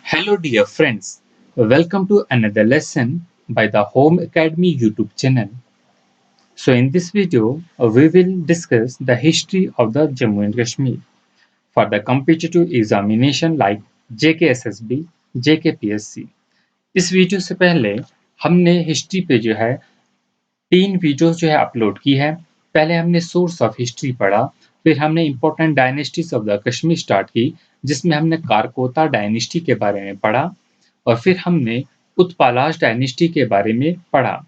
Hello, dear friends. Welcome to another lesson by the Home Academy YouTube channel. So, in this video, we will discuss the history of the Jammu and Kashmir for the competitive examination like JKSSB, JKPSC. इस video से पहले हमने history पे जो है 3 video जो है upload की है। पहले हमने सोर्स ऑफ हिस्ट्री पढ़ा, फिर हमने important dynasties of the Kashmir start की, जिसमें हमने कारकोता डायनेस्टी के बारे में पढ़ा, और फिर हमने उत्पलाश डायनेस्टी के बारे में पढ़ा।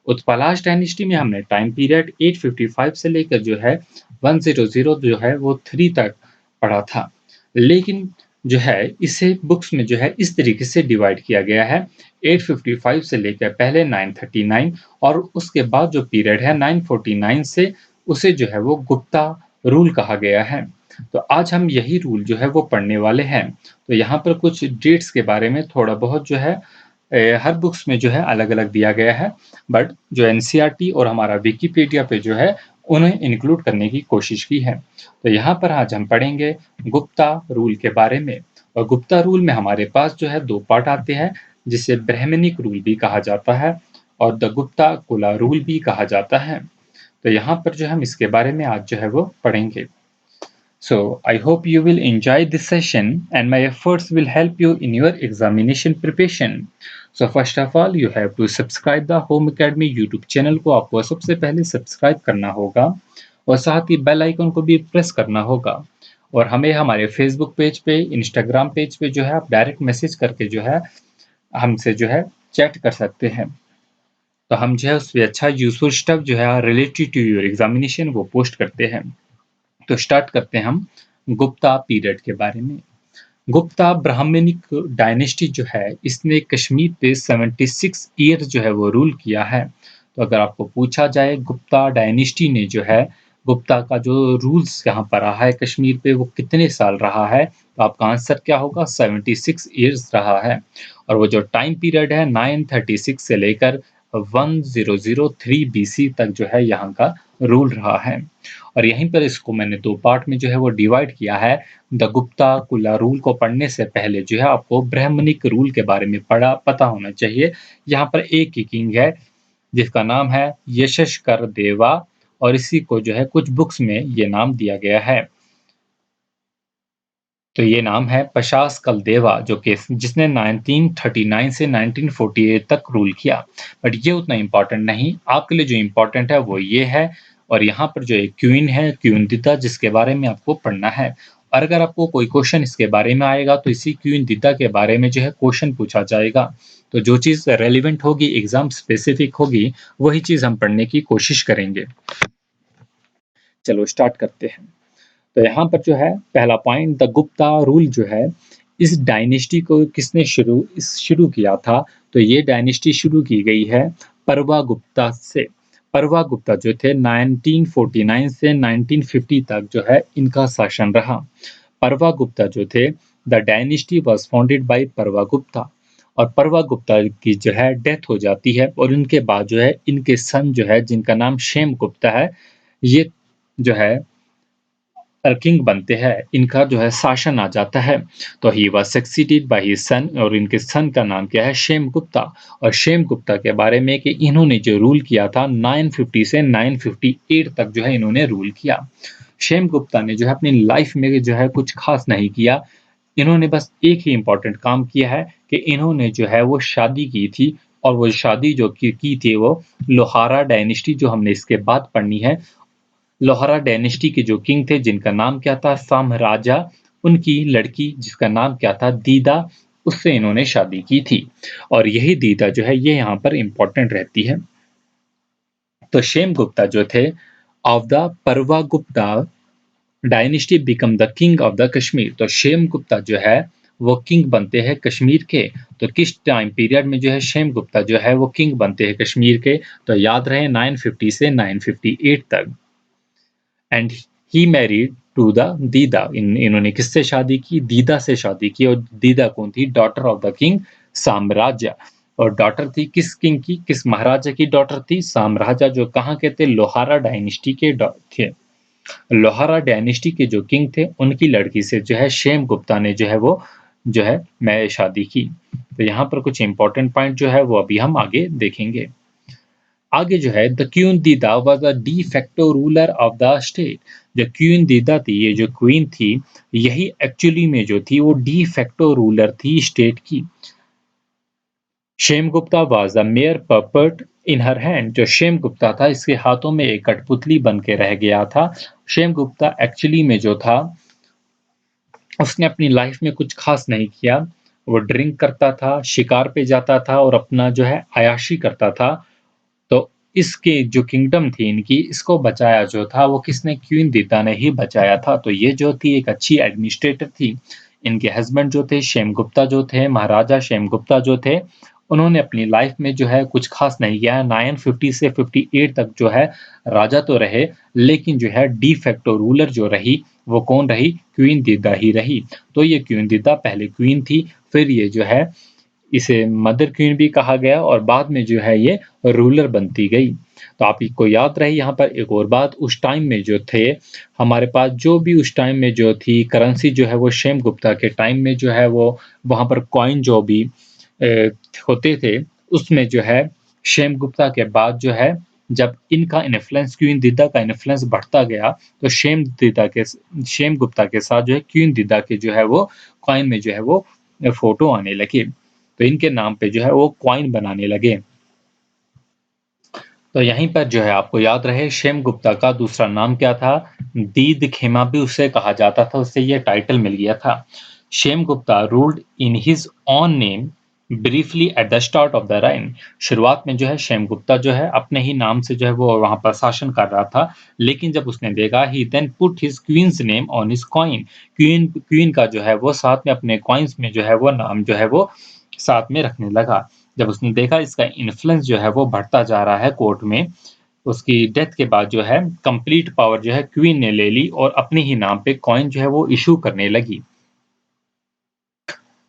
उत्पलाश डायनेस्टी में हमने टाइम पीरियड 855 से लेकर जो है 100 जो है वो 3 तक पढ़ा था। लेकिन जो है इसे बुक्स में जो है इस तरीके से डिवाइड किया गया है, 855 से लेकर पहले 939 और उसके बाद जो पीरियड है 949 से, उसे जो है वो गुप्ता रूल कहा गया है। तो आज हम यही रूल जो है वो पढ़ने वाले हैं। तो यहाँ पर कुछ डेट्स के बारे में थोड़ा बहुत जो है हर बुक्स में जो है अलग अलग दिया गया है, बट जो एनसीईआरटी और हमारा विकिपीडिया पे जो है उन्हें इंक्लूड करने की कोशिश की है। तो यहाँ पर आज हम पढ़ेंगे गुप्ता रूल के बारे में। और गुप्ता रूल में हमारे पास जो है 2 पार्ट आते हैं, जिसे ब्राह्मणिक रूल भी कहा जाता है और द गुप्ता कुला रूल भी कहा जाता है। तो यहाँ पर जो हम इसके बारे में आज जो है वो पढ़ेंगे। So I hope you will enjoy this session and my efforts will help you in your examination preparation. So first of all you have to subscribe the Home Academy YouTube channel को आपको सबसे पहले subscribe करना होगा और साथ ही bell icon को भी प्रेस करना होगा। और हमें हमारे फेसबुक पेज पे, इंस्टाग्राम पेज पे जो है आप डायरेक्ट मैसेज करके जो है हमसे जो है चैट कर सकते हैं। तो हम जो है उससे अच्छा यूजफुल स्टफ जो है रिलेटेड टू योर एग्जामिनेशन वो पोस्ट करते हैं। तो स्टार्ट करते हैं हम गुप्ता पीरियड के बारे में। गुप्ता ब्राह्मणिक डायनेस्टी जो है इसने कश्मीर पे 76 ईयर जो है वो रूल किया है। तो अगर आपको पूछा जाए गुप्ता डायनेस्टी ने जो है गुप्ता का जो रूल्स यहाँ पर रहा है कश्मीर पे वो कितने साल रहा है, तो आपका आंसर क्या होगा? 76 ईयर्स रहा है। और वो जो टाइम पीरियड है 936 से लेकर 1003 बीसी तक जो है यहाँ का रूल रहा है। और यहीं पर इसको मैंने 2 पार्ट में जो है वो डिवाइड किया है। द गुप्ता कुला रूल को पढ़ने से पहले जो है आपको ब्राह्मणिक रूल के बारे में पता होना चाहिए। यहाँ पर एक ही किंग है जिसका नाम है यशस्कर देवा, और इसी को जो है कुछ बुक्स में ये नाम दिया गया है। तो ये नाम है पशास कल देवा, जो कि जिसने 1939 से 1948 तक रूल किया। बट ये उतना इम्पोर्टेंट नहीं, आपके लिए जो इम्पोर्टेंट है वो ये है। और यहाँ पर जो एक क्वीन है, क्वीन दिद्दा, जिसके बारे में आपको पढ़ना है। और अगर आपको कोई क्वेश्चन इसके बारे में आएगा तो इसी क्वीन दिद्दा के बारे में जो है क्वेश्चन पूछा जाएगा। तो जो चीज़ रेलिवेंट होगी, एग्जाम स्पेसिफिक होगी, वही चीज़ हम पढ़ने की कोशिश करेंगे। चलो स्टार्ट करते हैं। तो यहाँ पर जो है पहला पॉइंट, द गुप्ता रूल जो है, इस डायनेस्टी को किसने शुरू किया था? तो ये डायनेस्टी शुरू की गई है परवा गुप्ता से। परवा गुप्ता जो थे 1949 से 1950 तक जो है इनका शासन रहा। परवा गुप्ता जो थे, the dynasty was founded by परवा गुप्ता। और परवा गुप्ता की जो है डेथ हो जाती है और इनके बाद जो है इनके सन जो है, जिनका नाम शेम गुप्ता है, ये जो है किंग बनते हैं, इनका जो है शासन आ जाता है। तो he was succeeded by his son, और इनके सन का नाम क्या है? शेम गुप्ता। और शेम गुप्ता के बारे में कि इन्होंने जो रूल किया था 950 से 958 तक जो है इन्होंने रूल किया। शेम गुप्ता ने जो है अपनी लाइफ में जो है कुछ खास नहीं किया। इन्होंने बस एक ही इम्पोर्टेंट काम किया है कि इन्होंने जो है वो शादी की थी, और वो शादी जो की थी वो लोहारा डायनेस्टी, जो हमने इसके बाद पढ़नी है, लोहारा डायनेस्टी के जो किंग थे जिनका नाम क्या था? साम्राजा, उनकी लड़की जिसका नाम क्या था? दीदा, उससे इन्होंने शादी की थी। और यही दीदा जो है ये यहाँ पर इंपॉर्टेंट रहती है। तो शेम गुप्ता जो थे ऑफ द परवा Gupta dynasty become the king of the Kashmir. तो शेम गुप्ता जो है वो किंग बनते हैं कश्मीर के। तो किस टाइम पीरियड में जो है शेम गुप्ता जो है वो किंग बनते हैं कश्मीर के? तो याद रहे 950 से 958 तक। And he married to the Didda. इन्होंने किससे शादी की? दीदा से शादी की। और दीदा कौन थी? डॉटर ऑफ द किंग साम्राज्य। और डॉटर थी किस किंग की? किस महाराजा की डॉटर थी? साम्राज्य, जो कहाँ के थे? लोहारा डायनेस्टी के थे। लोहारा डायनेस्टी के जो किंग थे उनकी लड़की से जो है शेम गुप्ता ने जो है वो जो है मैं शादी की। तो यहाँ पर कुछ इंपॉर्टेंट पॉइंट जो है वो अभी हम आगे देखेंगे। आगे जो है द क्वीन दीदा was the D facto ruler of the state. जो क्वीन दीदा थी, ये जो क्वीन थी, यही एक्चुअली में जो थी वो डी फैक्टो रूलर थी स्टेट की। Kshemagupta was the mere puppet in her hand. जो शेम गुप्ता था, इसके हाथों में एक कठपुतली बन के रह गया था। शेम गुप्ता एक्चुअली में जो था, उसने अपनी लाइफ में कुछ खास नहीं किया। वो ड्रिंक करता था, शिकार पे जाता था और अपना जो है अयाशी करता था। तो इसके जो किंगडम थी इनकी, इसको बचाया जो था वो किसने? क्वीन दीदा ने ही बचाया था। तो ये जो थी एक अच्छी एडमिनिस्ट्रेटर थी। इनके हस्बैंड जो थे शेम गुप्ता जो थे, महाराजा शेम गुप्ता जो थे, उन्होंने अपनी लाइफ में जो है कुछ खास नहीं किया। 950 से 58 तक जो है राजा तो रहे, लेकिन जो है डी फैक्टो रूलर जो रही वो कौन रही? क्वीन दीदा ही रही। तो ये क्वीन दीदा पहले क्वीन थी, फिर ये जो है इसे मदर क्वीन भी कहा गया और बाद में जो है ये रूलर बनती गई। तो आप को याद रहे यहाँ पर एक और बात, उस टाइम में जो थे हमारे पास, जो भी उस टाइम में जो थी करेंसी जो है वो शेम गुप्ता के टाइम में जो है वो वहाँ पर कॉइन जो भी होते थे, उसमें जो है शेम गुप्ता के बाद जो है जब इनका इन्फ्लुएंस, क्वीन दीदा का इन्फ्लुएंस बढ़ता गया, तो शेम गुप्ता के साथ जो है क्वीन दीदा के जो है वो कॉइन में जो है वो फोटो आने लगे। तो इनके नाम पे जो है वो कॉइन बनाने लगे। तो यहीं पर जो है आपको याद रहे शेम गुप्ता का दूसरा नाम क्या था? दीद खेमा भी उसे कहा जाता था, उससे ये टाइटल मिल गया था। Kshemagupta ruled in his own name briefly at the start of the reign. शुरुआत में जो है शेम गुप्ता जो है अपने ही नाम से जो है वो वहां पर शासन कर रहा था, लेकिन जब उसने देखा, he then put his queen's name on his coin. Queen का जो है वो साथ में अपने कॉइन्स में जो है वो नाम जो है वो साथ में रखने लगा। जब उसने देखा इसका इन्फ्लुएंस जो है वो बढ़ता जा रहा है कोर्ट में, उसकी डेथ के बाद जो है कंप्लीट पावर जो है क्वीन ने ले ली और अपने ही नाम पे कॉइन जो है वो इशू करने लगी।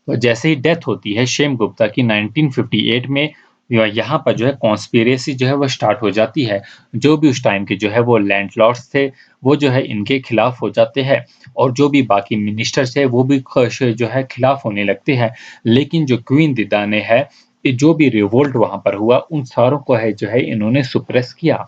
तो जैसे ही डेथ होती है शेम गुप्ता की 1958 में, यहाँ पर जो है कॉन्स्पिरेसी जो है वो स्टार्ट हो जाती है। जो भी उस टाइम के जो है वो लैंडलॉर्ड्स थे, वो जो है इनके खिलाफ हो जाते हैं और जो भी बाकी मिनिस्टर्स है वो भी जो है खिलाफ होने लगते हैं। लेकिन जो क्वीन दीदा ने है, ये जो भी रिवोल्ट वहाँ पर हुआ उन सारों को है जो है इन्होंने सुप्रेस किया।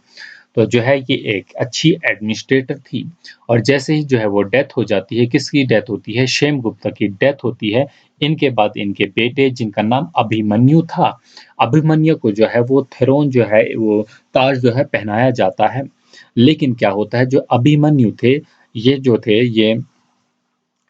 तो जो है ये एक अच्छी एडमिनिस्ट्रेटर थी। और जैसे ही जो है वो डेथ हो जाती है, किसकी डेथ होती है? शेम गुप्ता की डेथ होती है। इनके बाद इनके बेटे, जिनका नाम अभिमन्यु था, अभिमन्यु को जो है वो थ्रोन जो है वो ताज जो है पहनाया जाता है। लेकिन क्या होता है, जो अभिमन्यु थे, ये जो थे ये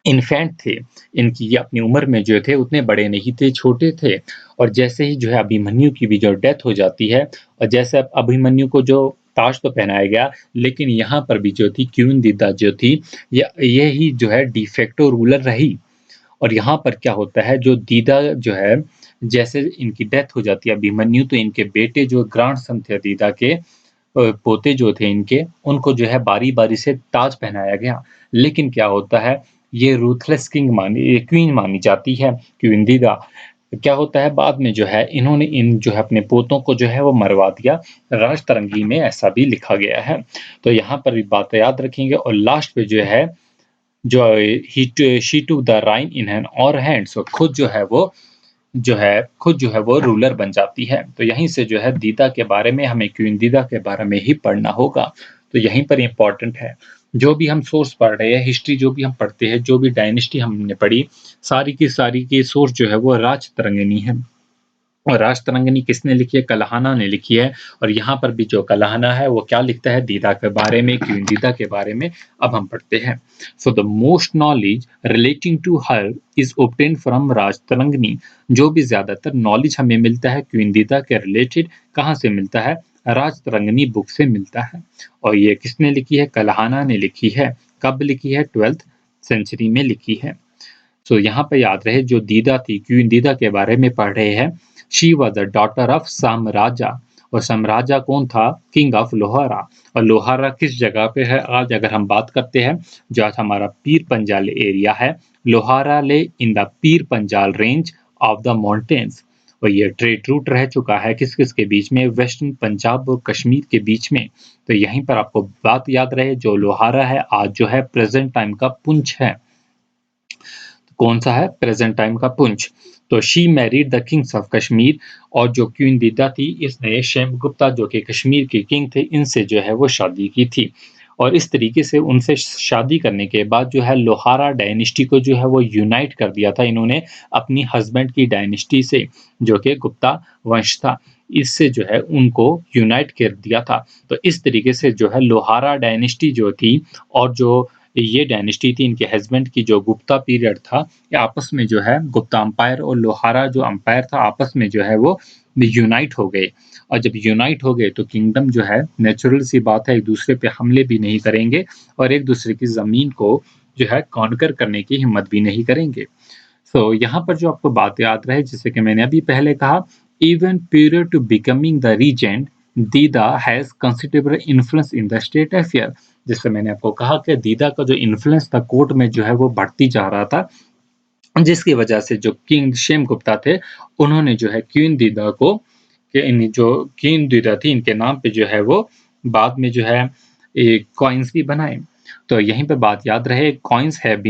इन्फेंट थे। इनकी ये अपनी उम्र में जो थे उतने बड़े नहीं थे, छोटे थे। और जैसे ही जो है अभिमन्यु की भी जो डेथ हो जाती है, और जैसे अब अभिमन्यु को जो ताज तो पहनाया गया, लेकिन यहाँ पर भी जो थी क्वीन दीदा जो थी, ये ही जो है डिफेक्टो रूलर रही। और यहाँ पर क्या होता है, जो दीदा जो है, जैसे इनकी डेथ हो जाती है अभिमन्यु, तो इनके बेटे जो ग्रैंड सन थे दीदा के, पोते जो थे इनके, उनको जो है बारी-बारी से ताज पहनाया गया। लेकिन क्या होता है, ये रूथलेस क्वीन मानी जाती है, क्वीन दीदा। क्या होता है, बाद में जो है इन्होंने इन जो है अपने पोतों को जो है वो मरवा दिया। राजतरंगी में ऐसा भी लिखा गया है। तो यहाँ पर भी बात याद रखेंगे। और लास्ट पे जो है, जो शी टूक द राइन इन हैन और हैंड्स, और खुद जो है वो रूलर बन जाती है। तो यहीं से जो है दीदा के बारे में, हमें क्वीन दीदा के बारे में ही पढ़ना होगा। तो यहीं पर इम्पोर्टेंट है, जो भी हम सोर्स पढ़ रहे हैं, हिस्ट्री जो भी हम पढ़ते हैं, जो भी डायनेस्टी हमने पढ़ी, सारी की सोर्स जो है वो राजतरंगिणी है। और राजतरंगिणी किसने लिखी है? कलहाना ने लिखी है। और यहाँ पर भी जो कलहाना है वो क्या लिखता है? दीदा के बारे में, क्वीन दीदा के बारे में अब हम पढ़ते हैं। So the most knowledge relating to her is obtain from Rajatarangini. जो भी ज्यादातर नॉलेज हमें मिलता है क्वीन दीदा के रिलेटेड, कहाँ से मिलता है? राजतरंगिणी बुक से मिलता है। और ये किसने लिखी है? कलहाना ने लिखी है। कब लिखी है? 12th सेंचुरी में लिखी है। सो यहाँ पे याद रहे, जो दीदा थी, क्वीन दीदा के बारे में पढ़ रहे हैं। She was the daughter of Simharaja. और सामराजा कौन था? King of Lohara. और लोहारा किस जगह पे है? आज अगर हम बात करते हैं, जो आज हमारा पीर पंजाल एरिया है, लोहारा ले in the Pir Panjal range of the mountains. और ये ट्रेड रूट रह चुका है किस किस के बीच में? वेस्टर्न पंजाब और कश्मीर के बीच में। तो यहीं पर आपको बात याद रहे, जो लोहारा है आज जो है प्रेजेंट टाइम का पुंछ है। कौन सा है? प्रेजेंट टाइम का पुंछ। तो she married the Kings of Kashmir, और जो क्वीन दीदा थी इसने शेम गुप्ता जो कि कश्मीर के किंग थे इनसे जो है वो शादी की थी। और इस तरीके से उनसे शादी करने के बाद जो है लोहारा डायनेस्टी को जो है वो यूनाइट कर दिया था इन्होंने अपनी हस्बैंड की डायनेस्टी से, जो कि गुप्ता वंश था। इससे जो है उनको यूनाइट कर दिया था। तो इस तरीके से जो है लोहारा डायनेस्टी जो थी और जो ये डायनेस्टी थी इनके हस्बैंड की जो गुप्ता पीरियड था, ये आपस में जो है गुप्ता अंपायर और लोहारा जो अंपायर था आपस में जो है वो यूनाइट हो गए। और जब यूनाइट हो गए तो किंगडम जो है नेचुरल सी बात है एक दूसरे पे हमले भी नहीं करेंगे और एक दूसरे की ज़मीन को जो है कॉन्कर करने की हिम्मत भी नहीं करेंगे। सो यहाँ पर जो आपको बात याद रहे जैसे कि मैंने अभी पहले कहा, even period to becoming the regent Didda has considerable influence in the state affair. जैसे मैंने आपको कहा कि दीदा का जो इन्फ्लुएंस था कोर्ट में जो है वो बढ़ती जा रहा था, जिसकी वजह से जो किंग शेम गुप्ता थे उन्होंने जो है क्वीन दीदा को कि इन जो क्वीन दीदा थी इनके नाम पे जो है वो बाद में जो है कॉइन्स भी बनाए। तो यहीं पे बात याद रहे, coins have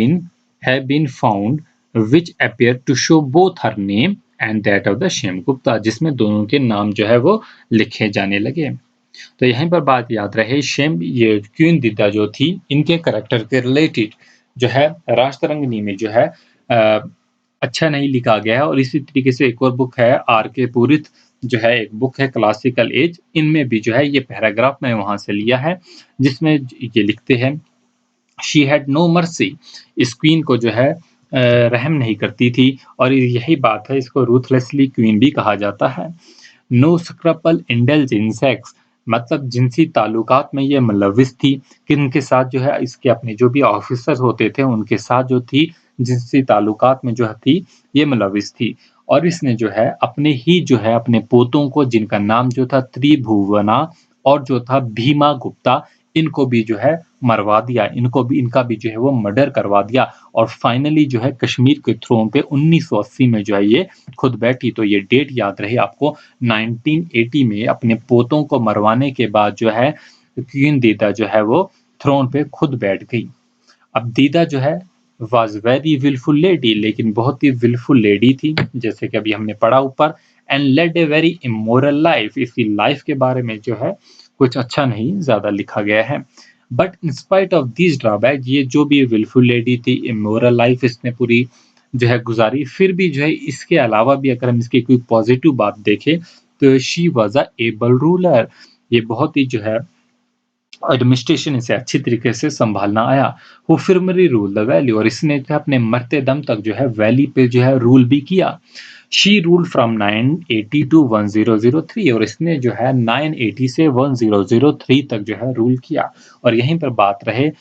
been found which appear to show both her name and that of the Kshemagupta, जिसमें दोनों के नाम जो है वो लिखे जाने लगे। तो यहीं पर बात याद रहे, शेम ये क्वीन दीदा जो थी इनके करेक्टर के रिलेटेड जो है राष्ट्ररंगिनी में जो है अ, अच्छा नहीं लिखा गया है। और इसी तरीके से एक और बुक है आर के पुरित जो है एक बुक है क्लासिकल एज, इनमें भी जो है ये पैराग्राफ मैं वहां से लिया है जिसमें ये लिखते हैं, शी हैड नो मर्सी, इस क्वीन को जो है रहम नहीं करती थी। और यही बात है, इसको रूथलेसली क्वीन भी कहा जाता है। नो स्क्रपल इंडल्ज इन सेक्स, मतलब जिनसी ताल्लुकात में ये मुलविस थी, किनके साथ जो है इसके अपने जो भी ऑफिसर्स होते थे उनके साथ जो थी जिनसी ताल्लुकात में जो थी ये मुलविस थी। और इसने जो है अपने ही जो है अपने पोतों को जिनका नाम जो था त्रिभुवना और जो था भीमा गुप्ता, इनको भी जो है मरवा दिया, इनको भी इनका भी जो है वो मर्डर करवा दिया। और फाइनली जो है कश्मीर के थ्रोन पे 1980 में जो है ये खुद बैठी। तो ये डेट याद रहे आपको, 1980 में अपने पोतों को मरवाने के बाद जो है क्वीन दीदा जो है वो थ्रोन पे खुद बैठ गई। अब दीदा जो है वॉज वेरी विलफुल लेडी, लेकिन बहुत ही विलफुल लेडी थी जैसे कि अभी हमने पढ़ा ऊपर, and led a very immoral life, इसकी लाइफ के बारे में जो है कुछ अच्छा नहीं ज्यादा लिखा गया है। But in spite of this drawback, ये जो भी विलफुल लेडी थी इमोरल लाइफ इसने पूरी जो है गुजारी, फिर भी जो है इसके अलावा भी अगर हम इसकी कोई पॉजिटिव बात देखें तो she was a able ruler, ये बहुत ही जो है एडमिनिस्ट्रेशन इसे अच्छी तरीके से संभालना आया। वो फिरमरी रूल द वैली, और इसने जो अपने मरते दम तक जो है वैली पे जो है रूल भी किया। शी रूल फ्रॉम 980 टू 1003, और इसने जो है 980 से 1003 तक जो है रूल किया। और यहीं पर बात रहे,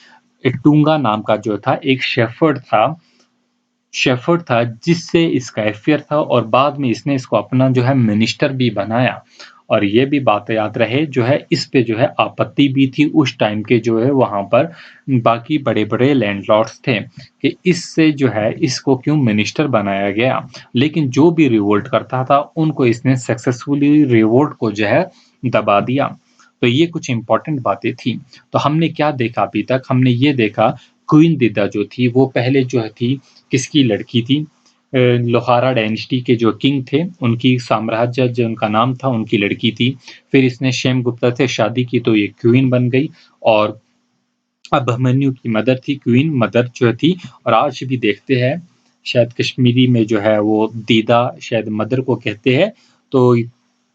एक टूंगा नाम का जो था एक शेफर्ड था जिससे इसका अफेयर था, और बाद में इसने इसको अपना जो है मिनिस्टर भी बनाया। और ये भी बात याद रहे जो है इस पे जो है आपत्ति भी थी उस टाइम के जो है वहां पर बाकी बड़े बड़े लैंडलॉर्ड्स थे कि इससे जो है इसको क्यों मिनिस्टर बनाया गया। लेकिन जो भी रिवोल्ट करता था उनको इसने सक्सेसफुली रिवोल्ट को जो है दबा दिया। तो ये कुछ इंपॉर्टेंट बातें थी। तो हमने क्या देखा अभी तक, हमने ये देखा क्वीन दिदा जो थी वो पहले जो थी किसकी लड़की थी, लोहारा डायनेस्टी के जो किंग थे उनकी साम्राज्य जो उनका नाम था उनकी लड़की थी। फिर इसने शेम गुप्ता से शादी की तो ये क्वीन बन गई, और अभिमन्यु की मदर थी, क्वीन मदर जो थी। और आज भी देखते हैं शायद कश्मीरी में जो है वो दीदा शायद मदर को कहते हैं। तो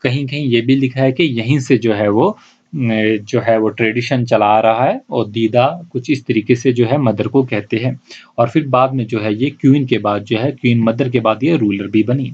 कहीं कहीं ये भी लिखा है कि यहीं से जो है वो जो है वो ट्रेडिशन चला आ रहा है, और दीदा कुछ इस तरीके से जो है मदर को कहते हैं। और फिर बाद में जो है ये क्वीन के बाद जो है क्वीन मदर के बाद ये रूलर भी बनी।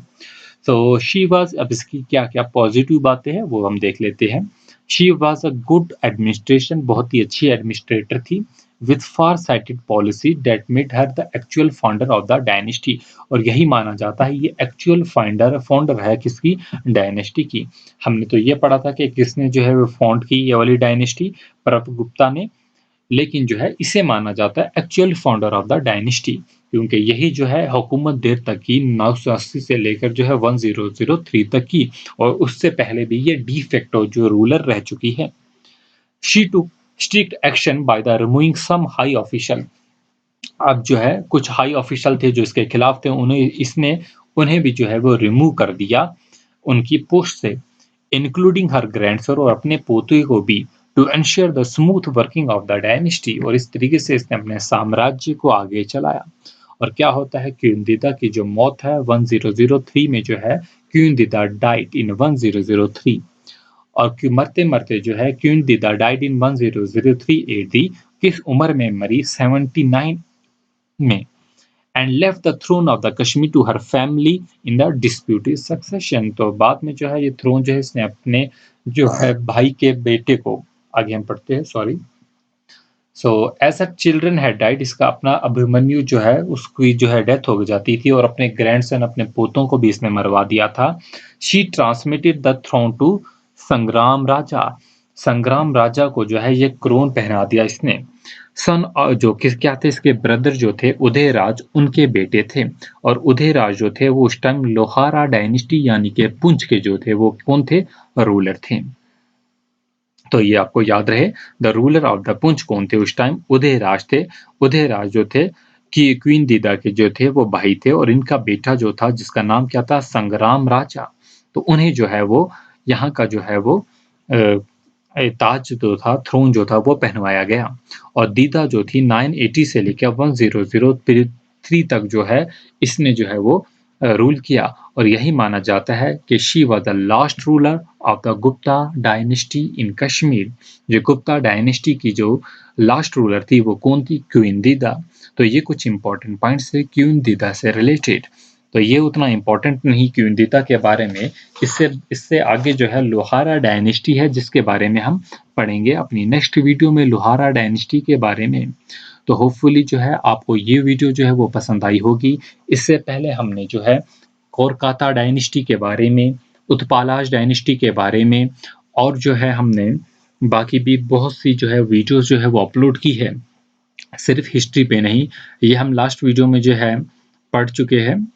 तो शी वाज, अब इसकी क्या क्या पॉजिटिव बातें हैं वो हम देख लेते हैं। She was a good administration, बहुत ही अच्छी एडमिनिस्ट्रेटर थी, with far sighted policy that made her the actual founder of the dynasty, और यही माना जाता है ये एक्चुअल फाउंडर है किसकी, डायनेस्टी की। हमने तो ये पढ़ा था कि किसने जो है वो फाउंड की ये वाली डायनेस्टी, प्रतापगुप्ता ने। लेकिन जो है इसे माना जाता है actual founder of the dynasty, क्योंकि यही जो है हुकूमत देर तक की 980 से लेकर जो है 1003 तक की, और उससे पहले भी ये डी फैक्टो जो रूलर रह चुकी है। She took strict action by the removing some high official, अब जो है कुछ हाई ऑफिशियल थे जो इसके खिलाफ थे, उन्हें भी जो है वो रिमूव कर दिया उनकी पोस्ट से, इंक्लूडिंग हर ग्रैंडसन और अपने पोते को भी, to ensure the smooth working of the dynasty. और इस तरीके से इसने अपने साम्राज्य को आगे चलाया। और क्या होता है, क्वीन की जो मौत है 1003 में जो है, क्वीन डाइड इन 1003। और मरते मरते जो है क्वीन डाइड इन 1003 एडी। किस उम्र में मरी? 79 में। And left the throne of the Kashmir to her family in the disputed succession. तो बाद में जो है ये थ्रोन जो है इसने अपने जो है भाई के बेटे को, आगे हम पढ़ते हैं, sorry. So as a children had died, इसका अपना अभिमन्यु जो है उसकी जो है डेथ हो जाती थी, और अपने ग्रैंडसन अपने पोतों को भी इसने मरवा दिया था। She transmitted the throne to Sangram Raja. संग्राम राजा को जो है ये क्रोन पहना दिया इसने। सन जो क्या थे इसके ब्रदर जो थे उदयराज, उनके बेटे थे। और उदयराज जो थे वो उस टाइम लोहारा डायनेस्टी यानी कि पुंछ के जो थे वो कौन थे? रूलर थे। तो ये आपको याद रहे, the ruler of the Poonch कौन थे उस टाइम? उदयराज थे। उदयराज जो थे कि क्वीन दीदा के जो थे वो भाई थे, और इनका बेटा जो था जिसका नाम क्या था? संग्राम राजा। तो उन्हें जो है वो यहाँ का जो है वो ताज जो था, थ्रोन जो था वो पहनवाया गया। और दीदा जो थी 980 से लेकर 1003 तक जो है इसने जो है वो रूल किया। और यही माना जाता है कि she was the last ruler of the Gupta dynasty in Kashmir. जो गुप्ता डायनेस्टी की जो लास्ट रूलर थी वो कौन थी? क्वीन दीदा। तो ये कुछ इंपॉर्टेंट पॉइंट्स थे क्वीन दीदा से रिलेटेड। तो ये उतना इंपॉर्टेंट नहीं क्वीन दीदा के बारे में। इससे आगे जो है लोहारा डायनेस्टी है जिसके बारे में हम पढ़ेंगे अपनी नेक्स्ट वीडियो में, लोहारा डायनेस्टी के बारे में। तो होपफुली जो है आपको ये वीडियो जो है वो पसंद आई होगी। इससे पहले हमने जो है कोलकाता डायनेस्टी के बारे में, उत्पालाज डायनेस्टी के बारे में, और जो है हमने बाकी भी बहुत सी जो है वीडियोस जो है वो अपलोड की है, सिर्फ हिस्ट्री पे नहीं। ये हम लास्ट वीडियो में जो है पढ़ चुके हैं।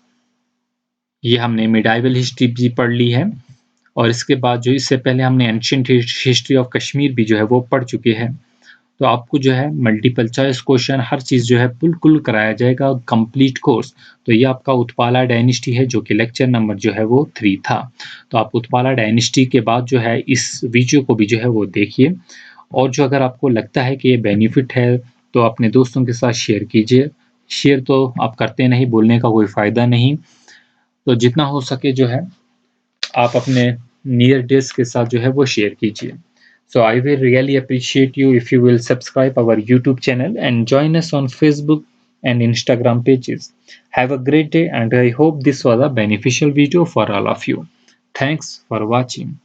ये हमने मिडाइवल हिस्ट्री भी पढ़ ली है, और इसके बाद जो इससे पहले हमने एंशिएंट हिस्ट्री ऑफ कश्मीर भी जो है वो पढ़ चुके हैं। तो आपको जो है मल्टीपल चॉइस क्वेश्चन हर चीज़ जो है बिल्कुल कराया जाएगा कंप्लीट कोर्स। तो ये आपका उत्पाला डायनेस्टी है जो कि लेक्चर नंबर जो है वो 3 था। तो आप उत्पाला डायनेस्टी के बाद जो है इस वीडियो को भी जो है वो देखिए, और जो अगर आपको लगता है कि ये बेनिफिट है तो अपने दोस्तों के साथ शेयर कीजिए। शेयर तो आप करते नहीं, बोलने का कोई फ़ायदा नहीं। तो जितना हो सके जो है आप अपने नियर डेज के साथ जो है वो शेयर कीजिए। So I will really appreciate you if you will subscribe our YouTube channel and join us on Facebook and Instagram pages. Have a great day, and I hope this was a beneficial video for all of you. Thanks for watching.